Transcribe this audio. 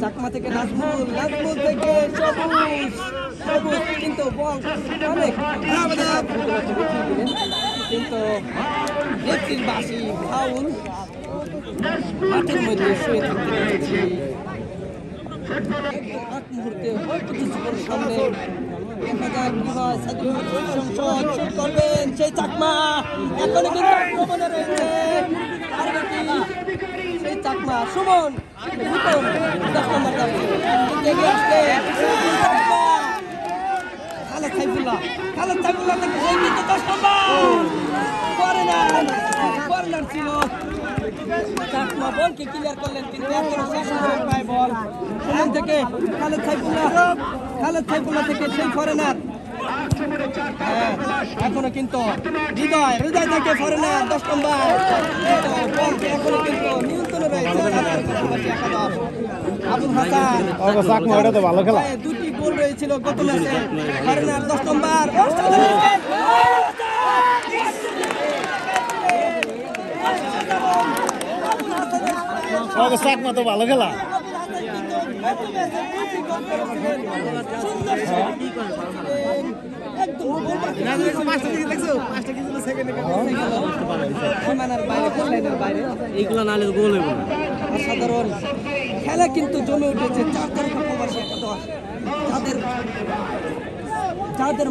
চাকমা থেকে নাজমুল থেকে সবুজ কিন্তু বল অনেক কিন্তু রেফরির বাঁশি ফাউল মাঠের মধ্যে শুয়ে থাকতে পেরেছি আট মুহূর্তে সামনে দেখা যাক কি হয়। সংসদ শুট করবেন সেই চাকমা এখনো কিন্তু আক্রমণে রয়েছে সেই চাকমা সুমন নূতন 10 নম্বর যাচ্ছে এগিয়ে আসছে খালেদ সাইফুল্লাহ থেকে সেই কিন্তু 10 নম্বর কর্নার ছিল চাকমা বলকে ক্লিয়ার করলেন কিন্তু এখনো শেষ সুযোগ পায় বল সুমন থেকে খালেদ সাইফুল্লাহ থেকে সেই ফরেনার এখনো কিন্তু হৃদয় থেকে ফরেনার 10 নম্বর বলকে এখনো কিন্তু নিয়ন্ত্রণে রয়েছে আবুল হাসান ভালো খেলা দুটি গোল রয়েছিল গত ম্যাচে ফরেনার 10 নম্বর চাকমা তো ভালো খেলা অসাধারণ খেলা কিন্তু জমে উঠেছে 4 তারকা প্রবাসী একাদশ যাদের